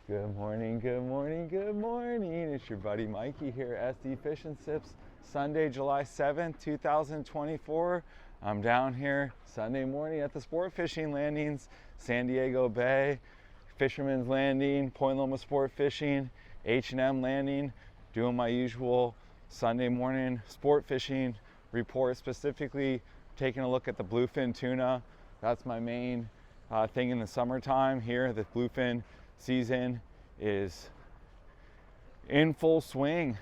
Good morning, good morning, good morning. It's your buddy Mikey here, SD Fish and Sips, Sunday, July 7th, 2024. I'm down here Sunday morning at the Sportfishing landings, San Diego Bay, Fisherman's Landing, Point Loma Sport Fishing, H&M Landing, doing my usual Sunday morning sport fishing report, specifically taking a look at the bluefin tuna. That's my main thing in the summertime here. The bluefin season is in full swing.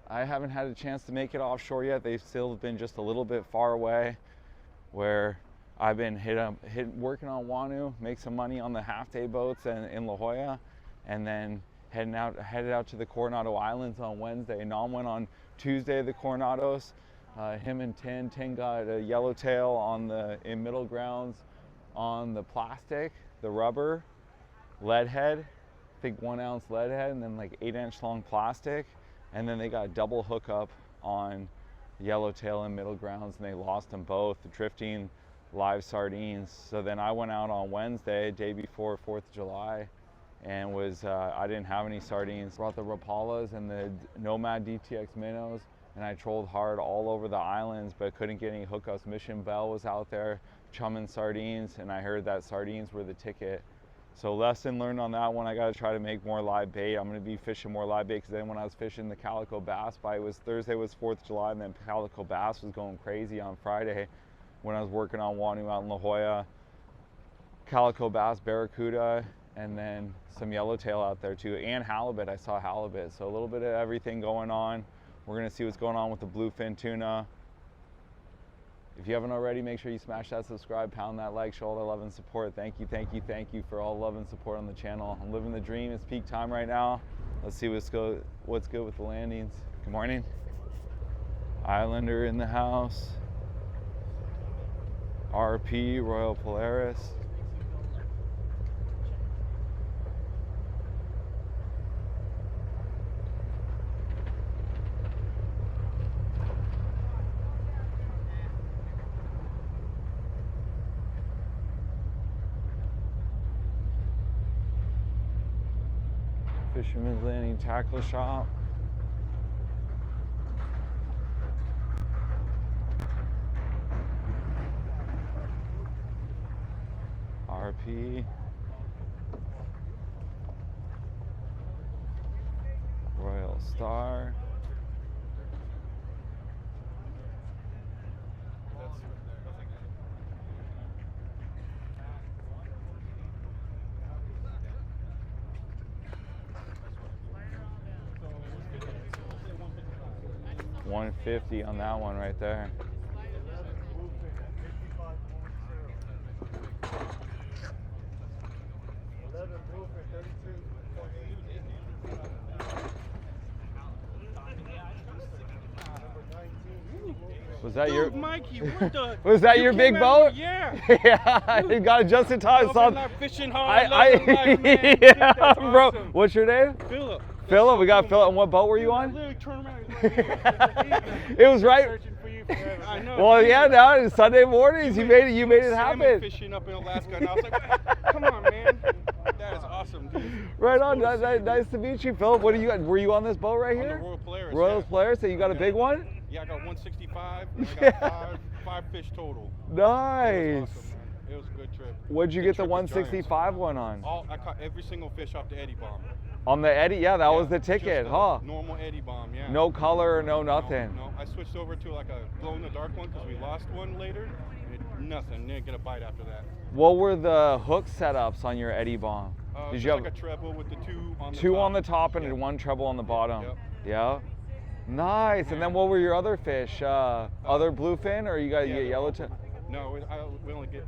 I haven't had a chance to make it offshore yet. They've still been just a little bit far away, where I've been working on Wanu, make some money on the half-day boats in La Jolla, and then headed out to the Coronado Islands on Wednesday. Nam went on Tuesday to the Coronados. Him and Tin got a yellowtail in middle grounds on the plastic, the rubber lead head, I think 1 ounce lead head, and then like 8-inch long plastic. And then they got a double hookup on yellowtail in middle grounds, and they lost them both, drifting live sardines. So then I went out on Wednesday, day before 4th of July, and I didn't have any sardines. Brought the Rapalas and the Nomad DTX minnows, and I trolled hard all over the islands, but couldn't get any hookups. Mission Bell was out there chumming sardines, and I heard that sardines were the ticket. So lesson learned on that one. I got to try to make more live bait. I'm going to be fishing more live bait, because then when I was fishing the calico bass, Thursday was 4th of July, and then calico bass was going crazy on Friday when I was working on Wanu out in La Jolla. Calico bass, barracuda, and then some yellowtail out there too, and halibut. I saw halibut. So a little bit of everything going on. We're going to see what's going on with the bluefin tuna. If you haven't already, make sure you smash that subscribe, pound that like, show all the love and support. Thank you, thank you, thank you for all the love and support on the channel. I'm living the dream. It's peak time right now. Let's see what's good with the landings. Good morning. Islander in the house. RP, Royal Polaris. Fisherman's Landing Tackle Shop. RP. Royal Star. $150 on that one right there. Was that your Mikey? What the? Was that your big boat? Yeah. Yeah, you got it just in time. Fishing hard. Man. Yeah, bro. Awesome. What's your name? Philip. Philip. We got Philip. And what boat were you on? I literally turned around. Right It was right. Searching for you forever. I know. Well, yeah. Now it's Sunday mornings. You made it happen. Fishing up in Alaska, and I was like, "Come on, man, that is awesome, dude." Right on. Nice to meet you, Philip. What do you got? Were you on this boat right here? On the Royal Polaris. Royal Polaris. So you got a big one? Yeah, I got 165. And I got five fish total. Nice. It was awesome, man. It was a good trip. What'd you Good get the trip with 165 one on? I caught every single fish off the Eddie bomb. On the Eddie, yeah, that was the ticket, just huh? Normal Eddie bomb, yeah. No color, no nothing. No, I switched over to like a glow-in-the-dark one because we lost one later. Nothing, didn't get a bite after that. What were the hook setups on your Eddie bomb? Did you have like a treble with the two on the top and one treble on the bottom? Yep. Yeah. Nice. And then what were your other fish? Other bluefin, or you got yellowtail? No, we only did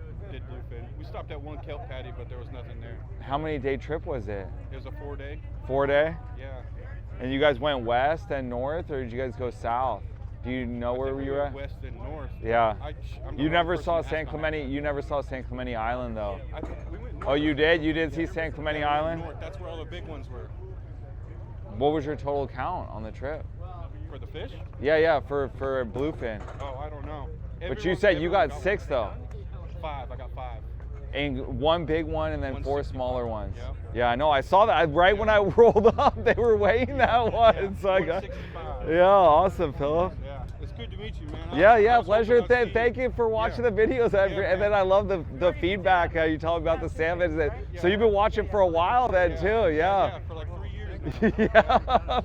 bluefin. We stopped at one kelp patty, but there was nothing there. How many day trip was it? It was a 4-day. 4-day? Yeah. And you guys went west and north, or did you guys go south? Do you know where you were at? West and north. Yeah. You never saw San Clemente. You never saw San Clemente Island though. We went north. Oh, you did? You did see San Clemente Island? North. That's where all the big ones were. What was your total count on the trip? For the fish? Yeah, for bluefin. Oh, I don't know. But you said you got 6 though. 5. I got 5. And one big one and then 4 smaller ones. Yep. Yeah, I know. I saw that right when I rolled up. They were weighing that one. Yeah, So I got. 165. Yeah, awesome, Philip. Yeah, it's good to meet you, man. Yeah, I was pleasure. hoping I'd see Thank you for watching the videos. And then I love the feedback. You tell me about the salmon. So you've been watching for a while then too. Yeah, for like 3 years now.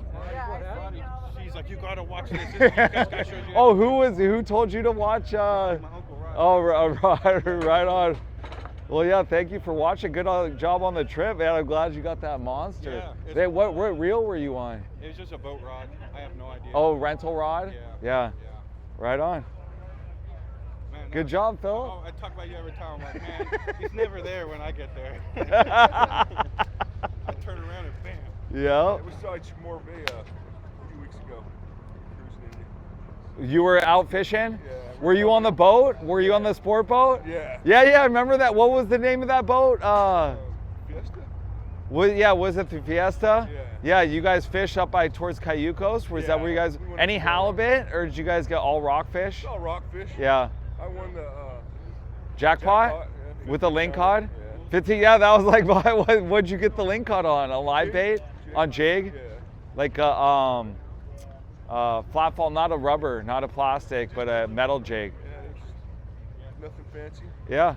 Yeah. She's like, you gotta watch this. You guys gotta show you. Oh, who told you to watch? My uncle Rod. Oh, right on. Well, yeah, thank you for watching. Good job on the trip, man. I'm glad you got that monster. Yeah, What reel were you on? It was just a boat rod. I have no idea. Oh, rental rod? Yeah. Right on. Man, Good job, Philip. I talk about you every time. I'm like, man, he's never there when I get there. I turn around and bam. Yeah. We saw each more Bay a few weeks ago. Cruising in You were out fishing? Yeah. Were you on the boat? Were you on the sport boat? Yeah. Yeah, I remember that. What was the name of that boat? Fiesta? Was it the Fiesta? Yeah, you guys fish up by towards Cayucos? Was that where you guys, we went any to halibut or did you guys get all rockfish? It's all rockfish. Yeah. I won the Jackpot? yeah, With a link cod? Yeah. 15, yeah, that was like, what'd you get the link cod on? A live bait? On jig? Yeah. Like a flat fall, not a rubber, not a plastic, but a metal jig. Yeah, it's nothing fancy. Yeah,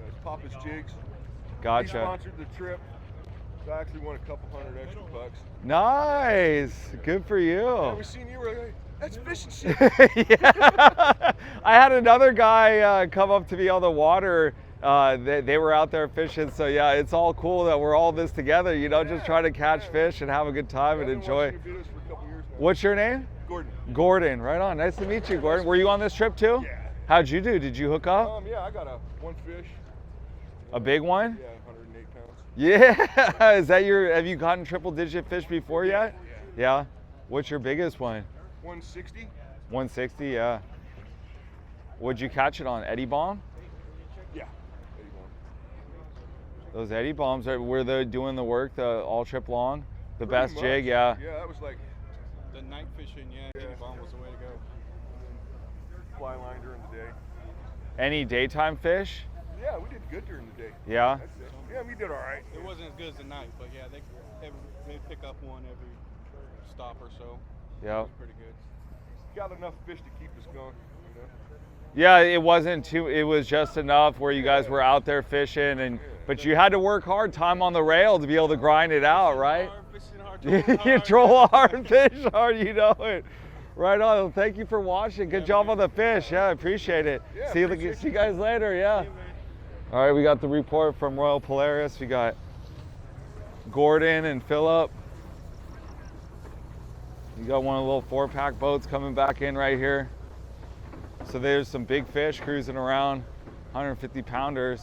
It's Papa's Jigs. He gotcha. sponsored the trip. So I actually won a couple $100 extra bucks. Nice, good for you. Yeah, we seen you, we're like, that's fishing shit. Yeah. I had another guy come up to me on the water. They were out there fishing, so yeah, it's all cool that we're all this together, you know, just trying to catch fish and have a good time and enjoy. I've been watching your videos for a couple years now. What's your name? Gordon. Gordon, right on. Nice to meet you, Gordon. Were you on this trip too? Yeah. How'd you do? Did you hook up? Yeah, I got one fish. A big one? Yeah, 108 pounds. Yeah. Is that have you gotten triple digit fish before yet? Yeah. What's your biggest one? 160. 160, yeah. What'd you catch it on? Eddie Bomb? Yeah. Those Eddie Bombs, were they doing the work all trip long? The Pretty best much. jig, yeah. Yeah, that was like The night fishing, Eddie Bomb was the way to go. fly line during the day. Any daytime fish? Yeah, we did good during the day. Yeah. That's it. Yeah, we did all right. It wasn't as good as the night, but yeah, they pick up one every stop or so. Yeah. It was pretty good. Got enough fish to keep us going. You know? Yeah, it wasn't too, it was just enough where you guys were out there fishing, but you had to work hard, time on the rail to be able to grind it out, right? Fishing hard, You troll hard, fish hard, you know it. Right on. Well, thank you for watching. Good job on the fish. Yeah, I appreciate it. Yeah, see appreciate you guys later. Yeah. All right, we got the report from Royal Polaris. We got Gordon and Philip. You got one of the little 4-pack boats coming back in right here. So there's some big fish cruising around, 150 pounders.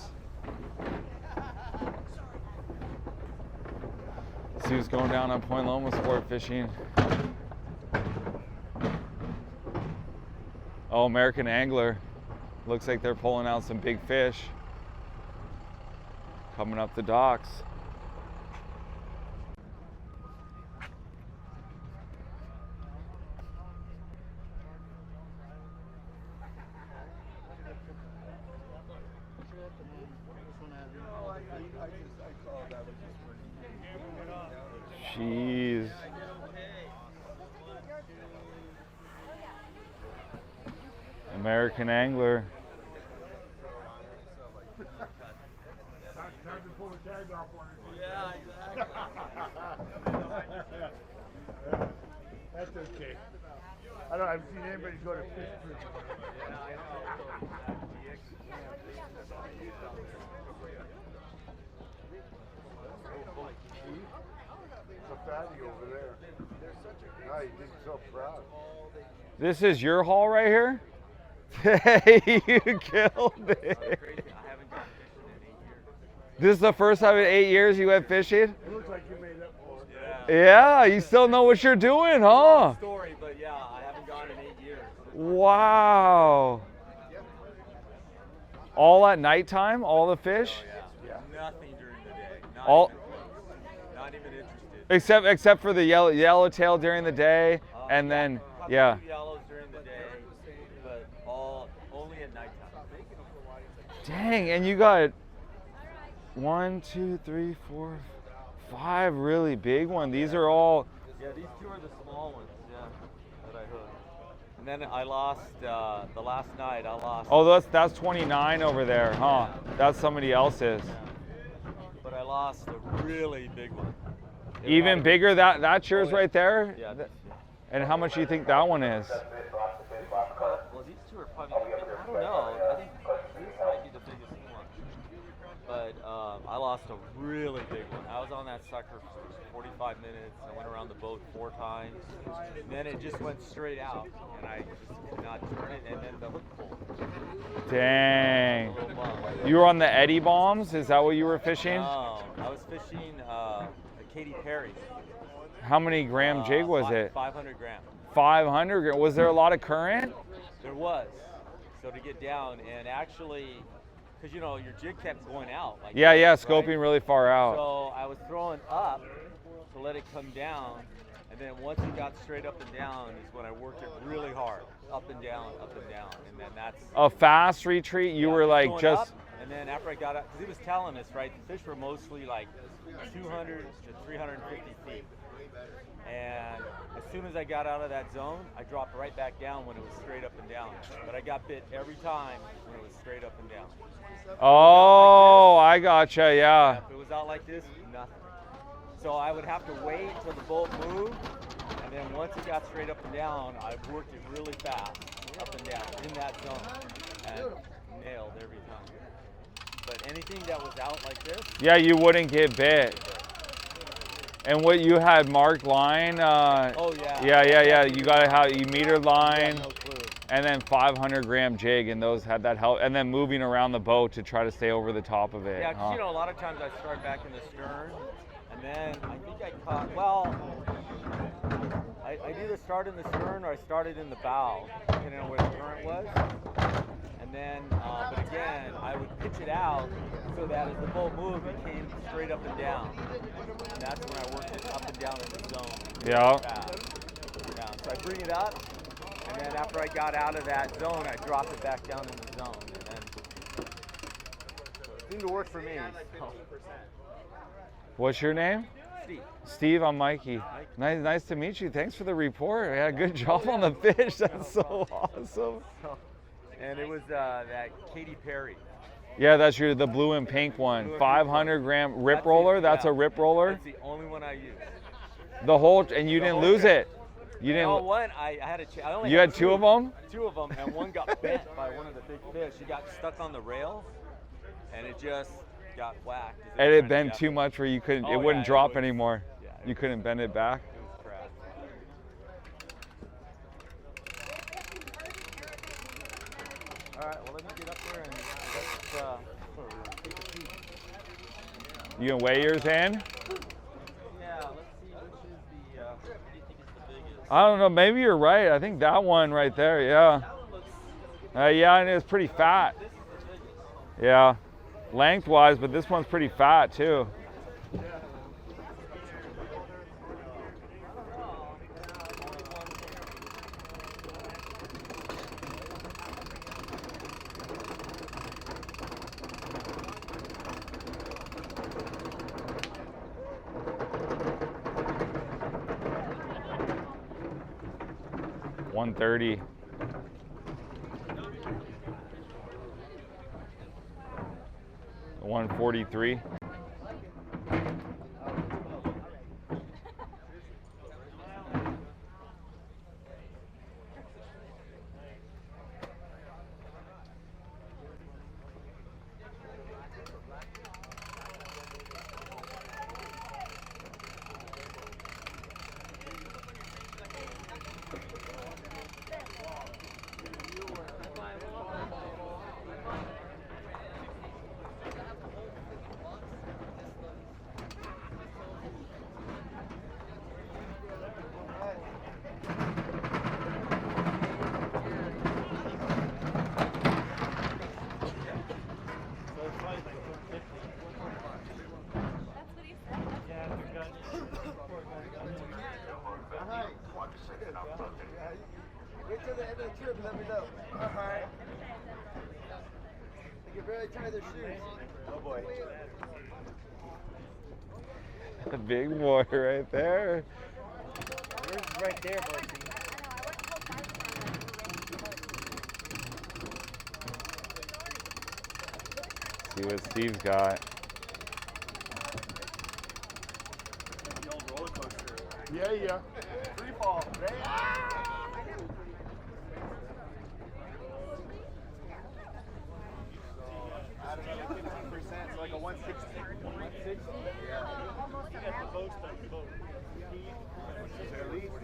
See what's going down on Point Loma sport fishing. Oh, American Angler. Looks like they're pulling out some big fish. Coming up the docks. Jeez. American Angler. Yeah, exactly. That's okay. I haven't seen anybody go to fish prison. Yeah, I know. It's a fatty over there. Now you think so proud. This is your haul right here? Hey, you killed it. This is the first time in 8 years you went fishing? It looks like you made up for it. Yeah, you still know what you're doing, huh? Story, but yeah, I haven't gone in 8 years. Wow. All at nighttime, all the fish? Yeah. Nothing during the day. Not even interested. Except for the yellowtail during the day, and then, yeah. Yellows during the day, but only at nighttime. Dang, and you got 1, 2, 3, 4, 5 really big ones. These are all. Yeah, these two are the small ones. Yeah, that I hooked. And then I lost the last night. I lost. Oh, that's 29 over there, huh? That's somebody else's. Yeah. But I lost a really big one. Even bigger. That's yours right there. Yeah. And how much do you think that one is? Well, these two are probably. I don't know. I think this might be the biggest one. But I lost a really big one. I was on that sucker for 45 minutes. I went around the boat 4 times. And then it just went straight out, and I just could not turn it. And then the hook pulled. Dang. A little bum. You were on the Eddie Bombs? Is that what you were fishing? No, I was fishing the Katy Perry. How many gram jig was it? 500 grams. 500 gram. Was there a lot of current? There was. So to get down, and actually, because you know your jig kept going out. Like Yeah, that, scoping right? really far out. So I was throwing up to let it come down, and then once it got straight up and down is when I worked it really hard, up and down, and then that's A fast retreat. You were like going just. up, and then after I got up, because he was telling us, right, the fish were mostly like 200 to 350 feet. And as soon as I got out of that zone, I dropped right back down when it was straight up and down. But I got bit every time when it was straight up and down. Oh, I gotcha. Yeah. If it was out like this, nothing. So I would have to wait until the boat moved, and then once it got straight up and down, I worked it really fast, up and down, in that zone, and nailed every time. But anything that was out like this, Yeah, you wouldn't get bit. And what you had marked line? oh yeah. Yeah. You gotta have you meter line, No clue. and then 500 gram jig, and those had that help. And then moving around the boat to try to stay over the top of it. Yeah, 'cause huh? you know, a lot of times I start back in the stern, and then I think I caught, well, I either started in the stern or I started in the bow, depending on where the current was. And then, but again, I would pitch it out so that as the boat moved, it came straight up and down. And that's when I worked it up and down in the zone. Yeah. Fast. Yeah, so I bring it up, and then after I got out of that zone, I drop it back down in the zone. And then it seemed to work for me. So. What's your name? Steve. Steve, I'm Mikey. Nice to meet you. Thanks for the report. Yeah, good job on the fish. That's so awesome. And it was that Katy Perry. Yeah, that's the blue and pink one. Blue and 500 gram rip roller. That's a rip roller. That's the only one I used. The whole, and you didn't lose it. You didn't. No, one I had I only You had two of them? 2 of them, and one got bent by one of the big fish. He got stuck on the rails, and it just got whacked. And it bent too much where you couldn't. Oh, it wouldn't yeah, drop it was- anymore. yeah, it You couldn't bend it back. It was crap. All right, well, let me get up there and let's take a peek. You gonna weigh yours in? Yeah, let's see which is the, what do you think is the biggest? I don't know. Maybe you're right. I think that one right there. Yeah. That one looks, Yeah, and it's pretty fat. this is the biggest. Yeah. Lengthwise, but this one's pretty fat too. $130. $143. Wait till the end of the trip and let me know. All right. can barely tie their shoes. Oh boy. A big boy right there. Yours is right there, Marcy. See what Steve's got. The old roller coaster. Yeah, yeah. Free fall. I don't know, 15%, so like a 160. 160? Yeah. You got the boats, the boat.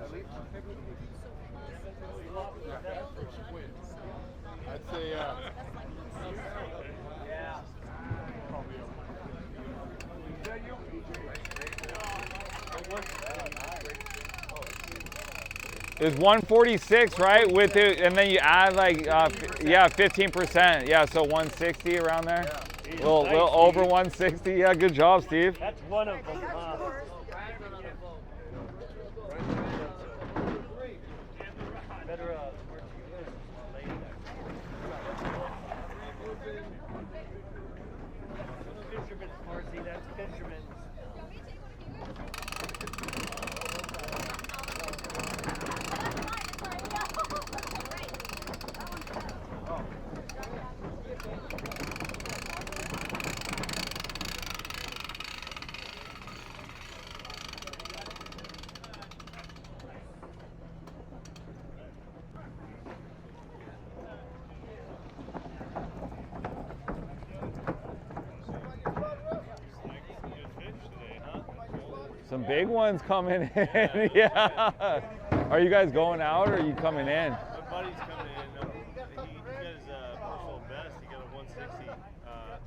At least. I'd say, Yeah. It was 146, right? With it, and then you add like, yeah, 15%. Yeah, so 160 around there. A little over 160. Yeah, good job, Steve. That's one of them. Better, where'd you live? Fisherman's Marcy, that's fisherman's. Some big ones coming in. Yeah. Are you guys going out or are you coming in? My buddy's coming in. He got his personal best. He got a 160. I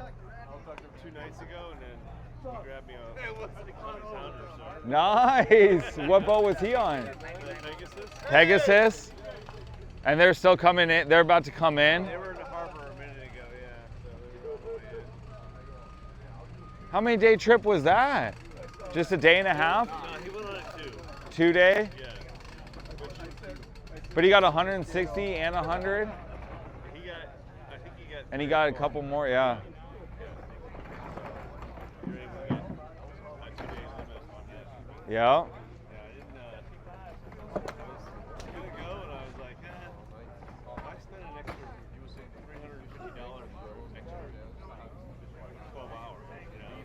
talked to him 2 nights ago, and then he grabbed me a 100 pounder. So. Nice. What boat was he on? Pegasus. Pegasus? And they're still coming in. They're about to come in. They were in the harbor a minute ago, yeah. So they were on the way in. How many day trip was that? Just a day and a half? No, he went on it 2. 2 day? Yeah. But he got 160 and 100? I think he got. And he got a couple more, yeah. You're able to get 2 days limit on that. Yeah. Yeah, I didn't. I was gonna go, and I was like, I spent an extra $350 for extra 12 hours, you know.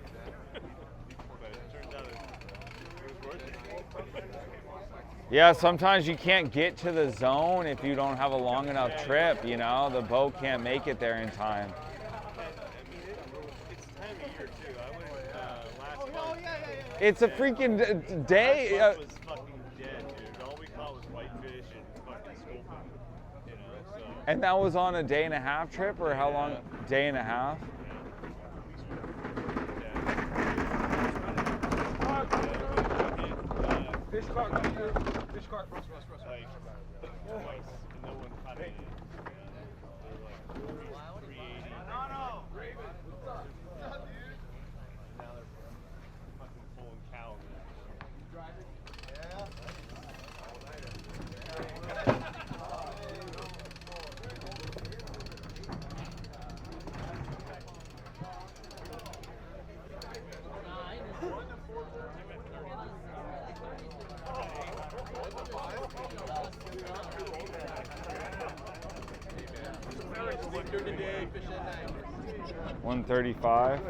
But it turns out it was worth it. Yeah, sometimes you can't get to the zone if you don't have a long enough trip, you know? The boat can't make it there in time. It's time of year too. I went last month. It's a freaking day. Last month was fucking dead, dude. All we caught was whitefish and fucking sculpin. You know, so. And that was on a day and a half trip, or how long? Day and a half? Fish cart, fish cart. Like, twice, and no one caught it. They're like 380. No. Raven, what's up? What's up, dude? And now they're fucking pulling cows in. Driving? Today, fish at night. 135.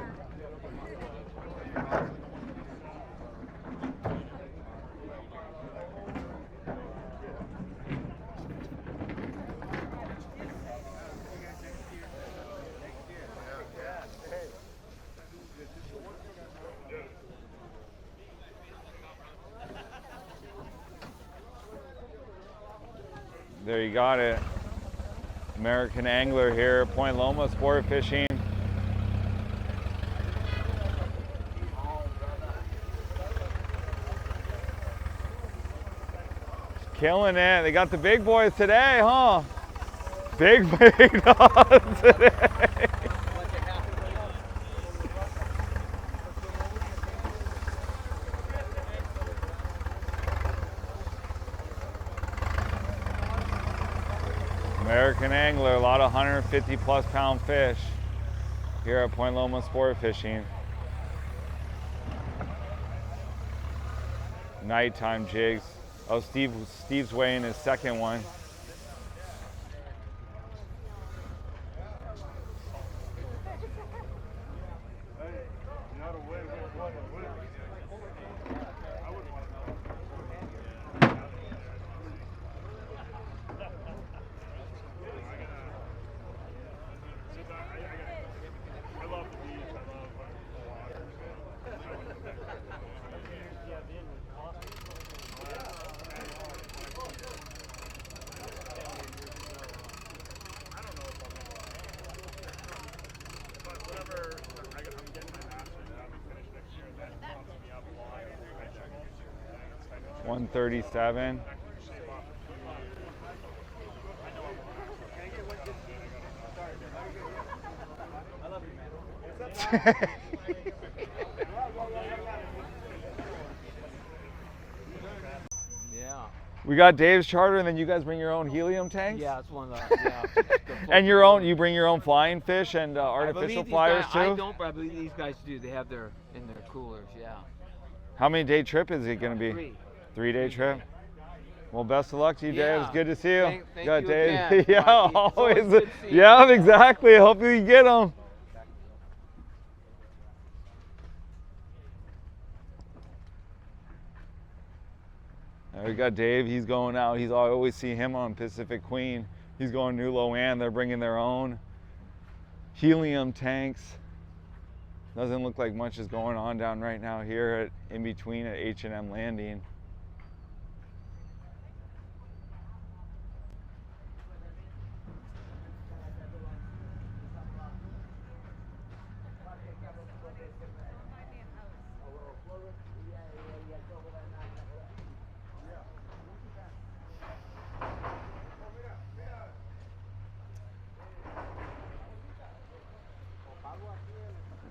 There you got it. American angler here, Point Loma sport fishing. Killing it. They got the big boys today, huh? Big dogs today. American angler, a lot of 150 plus pound fish. here at Point Loma Sport Fishing. Nighttime jigs. Oh, Steve's weighing his second one. $137. Yeah. We got Dave's charter, and then you guys bring your own helium tanks? Yeah, it's one of the, yeah. And your own, you bring your own flying fish and I believe artificial these flyers guys, too? I don't, but I believe these guys do. They have their, in their coolers, yeah. How many day trip is it going to be? 3. 3-day trip? Well, best of luck to you, Dave. Yeah. It's good to see you. Thank Yeah, you Dave. again, Yeah, Mikey. It's always. always good to see you. Yeah, exactly. Hopefully you get them. We got Dave. He's going out. I always see him on Pacific Queen. He's going New Loan. They're bringing their own helium tanks. Doesn't look like much is going on down right now here in between at H&M Landing.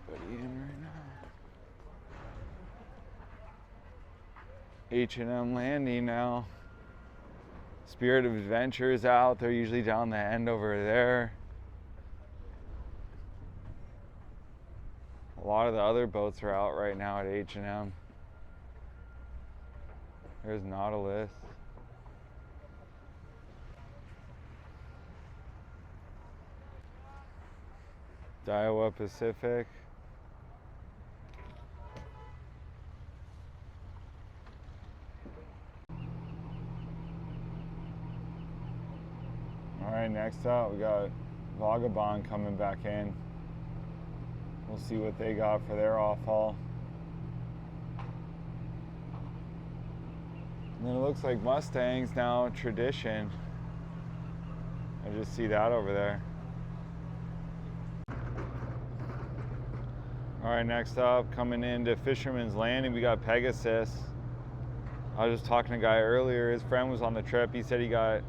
Everybody in right now. H&M Landing now. Spirit of Adventure is out. They're usually down the end over there. A lot of the other boats are out right now at H&M. There's Nautilus. Daiwa Pacific. All right, next up we got Vagabond coming back in. We'll see what they got for their off haul. And then it looks like Mustangs now, Tradition. I just see that over there. All right, next up, coming into Fisherman's Landing, we got Pegasus. I was just talking to a guy earlier, his friend was on the trip. He said he got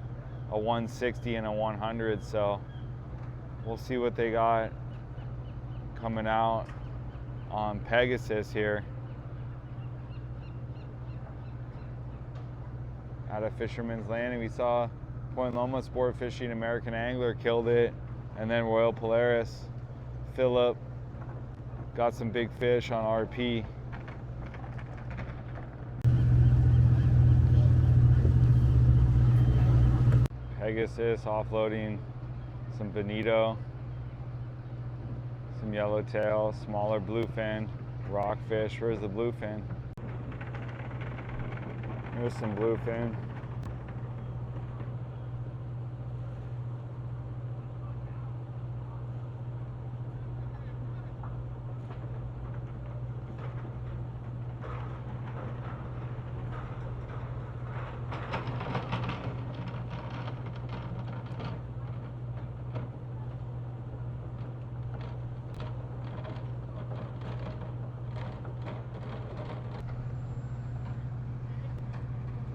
a 160 and a 100, so we'll see what they got coming out on Pegasus here. Out of Fisherman's Landing, we saw Point Loma Sport Fishing, American Angler killed it, and then Royal Polaris, Phillip, got some big fish on RP. Pegasus offloading some bonito, some yellowtail, smaller bluefin, rockfish. Where's the bluefin? Here's some bluefin.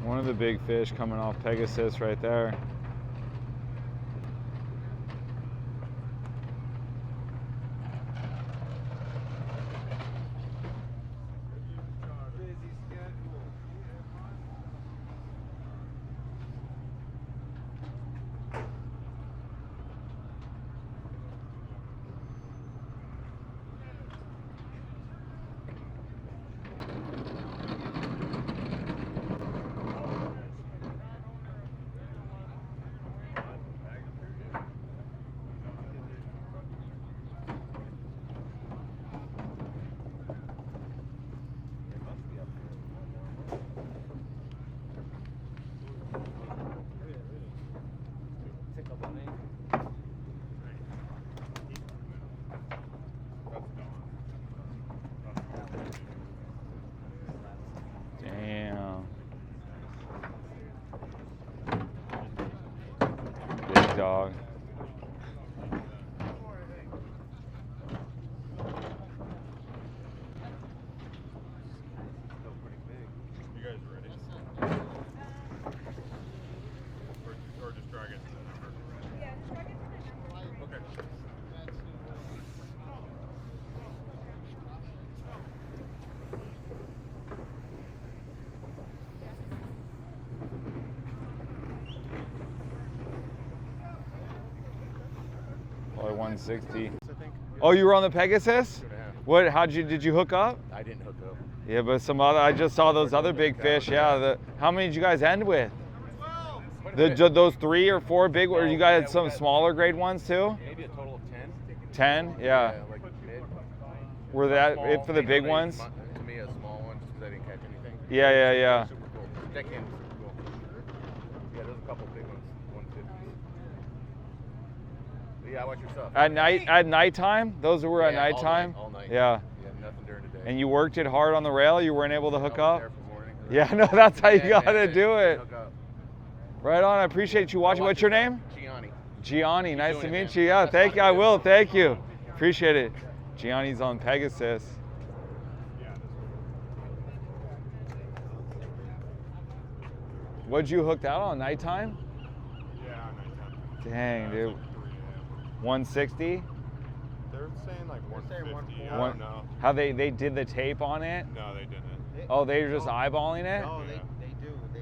One of the big fish coming off Pegasus right there. dog. Still pretty big. You guys ready? Or just drag it to the number? Yeah, drag it to the number. Okay. Probably 160. I think. Oh, you were on the Pegasus? 2.5. What? Did you hook up? I didn't hook up. Yeah, but some other. I just saw those other big fish. Yeah. How many did you guys end with? Those 3 or 4 big. Or you guys had some smaller grade ones too? Maybe a total of 10. 10? Yeah. Like mid. Were that Small, it for the big maybe ones? To me, a small one, just because I didn't catch anything. Yeah. Super cool. That cam was super cool. Yeah, there's a couple big ones, 150s. But yeah, watch yourself. At nighttime? Those were at Yeah, all nighttime? night, all night. Yeah. Yeah, nothing during the day. And you worked it hard on the rail? You weren't able to hook I was up? there for morning. Yeah, no, that's how you Yeah, gotta yeah, do it. hook up. Right on. I appreciate you watching. Watch What's your yourself. name? Gianni. Gianni. Nice to doing it, meet man. you. Yeah, Nice thank you. talking I to you. will. Thank you. Appreciate it. Gianni's on Pegasus. What'd you hook out on? Nighttime? Yeah, nighttime. Dang, dude. 3 a.m. 160? They're saying like 150. I One- don't know. How they did the tape on it? No, they didn't. Oh, they were just eyeballing it? No, Yeah. they do. They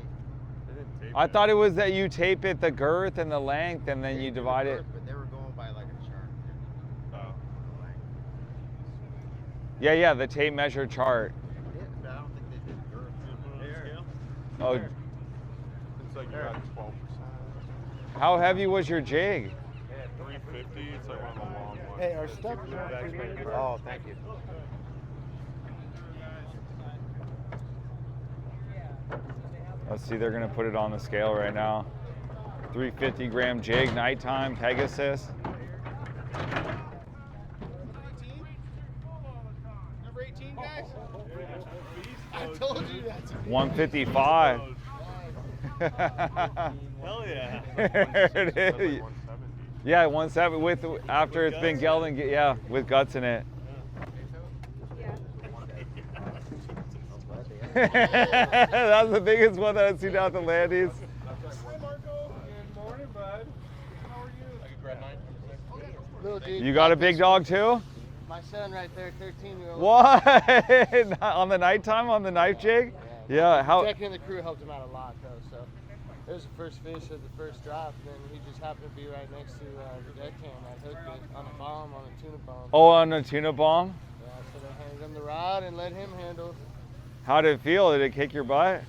didn't tape I it. thought it was that you tape it the girth and the length and then They you do the divide it. girth, but they were going by like a chart. Oh. Yeah, the tape measure chart. Yeah, but I don't think they did girth. Oh, It's like you got 12%. how heavy was your jig? 350. It's like one of the long ones. Hey, our stuff. Oh, thank you. Let's see, they're gonna put it on the scale right now. 350 gram jig, nighttime, Pegasus. Number 18, guys. I told you that's 155. Hell yeah. There it That's like is. 170. Yeah, 170 with after it's been gelded, yeah, with guts in it. That's the biggest one that I've seen out the Landys. Hi, Marco. Good morning, bud. How are you? I could grab 9. little dude. You got a big dog too? My son right there, 13-year-old. What? On the nighttime, on the knife jig? Yeah, how? Jack and the crew helped him out a lot, though. So it was the first fish of the first drop, and he just happened to be right next to the deck cam. I hooked it on a bomb, on a tuna bomb. Oh, on a tuna bomb? Yeah, so they handed him the rod and let him handle. How did it feel? Did it kick your butt?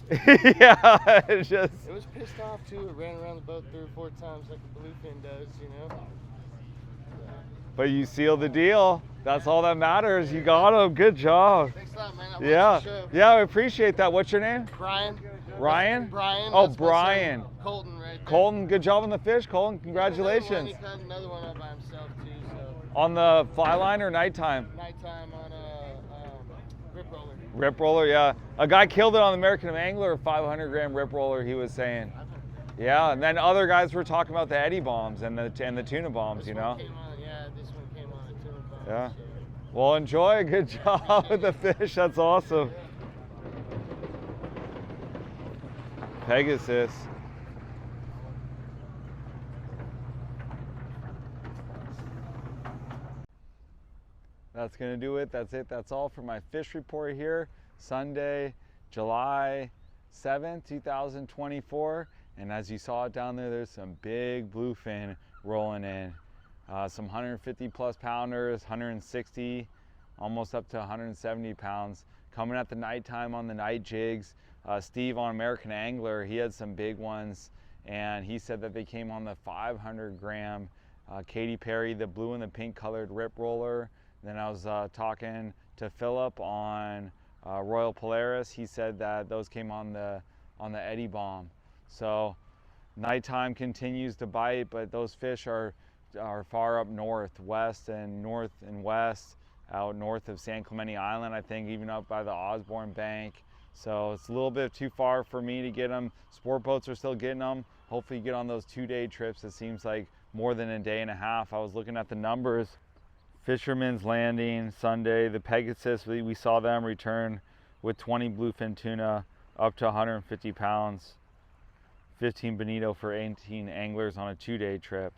Yeah, it just. It was pissed off too. It ran around the boat 3 or 4 times like a bluefin does, you know. But you sealed the deal. That's all that matters. You got him. Good job. Thanks a lot, man. I watched Yeah. the show. Yeah, I appreciate that. What's your name? Brian. Ryan? Brian. Oh, that's my son, Brian. Colton, right there. Colton, good job on the fish. Colton, He congratulations. caught another one up by himself too. So On the fly line or nighttime? nighttime on a rip roller. Rip roller, yeah. A guy killed it on the American Angler, a 500 gram rip roller, he was saying. Yeah, and then other guys were talking about the eddy bombs and the tuna bombs, This you one know? came on, yeah, this one came on a tuna bomb. Yeah. So. Well, enjoy. Good job with the fish. That's awesome. Pegasus. That's going to do it. That's it. That's all for my fish report here. Sunday, July 7th, 2024. And as you saw it down there, there's some big bluefin rolling in. Some 150 plus pounders, 160, almost up to 170 pounds. Coming at the nighttime on the night jigs. Steve on American Angler, he had some big ones. And he said that they came on the 500 gram Katy Perry, the blue and the pink colored rip roller. Then I was talking to Philip on Royal Polaris. He said that those came on the eddy bomb. So nighttime continues to bite, but those fish are far up north, west and north and west, out north of San Clemente Island, I think, even up by the Osborne Bank. So it's a little bit too far for me to get them. Sport boats are still getting them. Hopefully you get on those 2-day trips. It seems like more than a day and a half. I was looking at the numbers. Fisherman's Landing Sunday, the Pegasus, we saw them return with 20 bluefin tuna up to 150 pounds. 15 bonito for 18 anglers on a 2-day trip.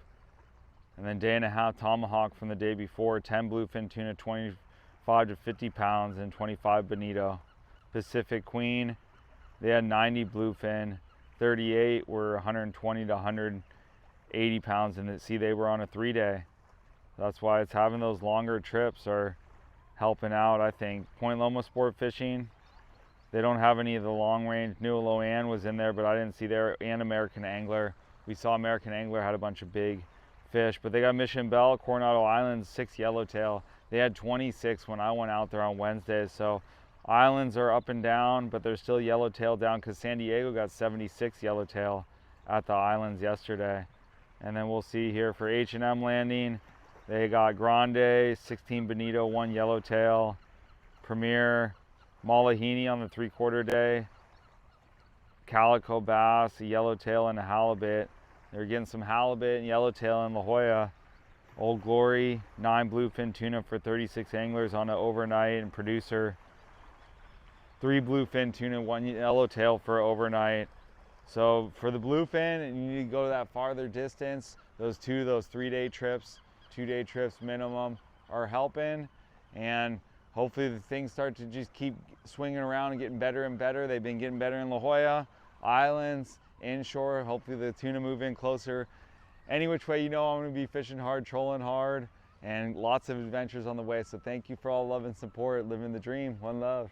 And then day and a half tomahawk from the day before, 10 bluefin tuna, 25 to 50 pounds and 25 bonito. Pacific Queen, they had 90 bluefin, 38 were 120 to 180 pounds, and see, they were on a 3-day. That's why it's having those longer trips are helping out, I think. Point Loma Sport Fishing, they don't have any of the long range. New Loan was in there, but I didn't see there, and American Angler. We saw American Angler had a bunch of big fish, but they got Mission Bell, Coronado Islands, 6 yellowtail. They had 26 when I went out there on Wednesday, so islands are up and down, but there's still yellowtail down because San Diego got 76 yellowtail at the islands yesterday. And then we'll see here for H&M Landing, they got Grande, 16 bonito, 1 yellowtail. Premier, Malahini on the 3/4 day. Calico bass, a yellowtail, and a halibut. They're getting some halibut and yellowtail in La Jolla. Old Glory, 9 bluefin tuna for 36 anglers on an overnight, and Producer, 3 bluefin tuna, 1 yellowtail for overnight. So for the bluefin, you need to go that farther distance. Those 3-day trips, 2-day trips minimum, are helping. And hopefully the things start to just keep swinging around and getting better and better. They've been getting better in La Jolla, islands, inshore. Hopefully the tuna move in closer. Any which way, you know I'm going to be fishing hard, trolling hard, and lots of adventures on the way. So thank you for all love and support. Living the dream. One love.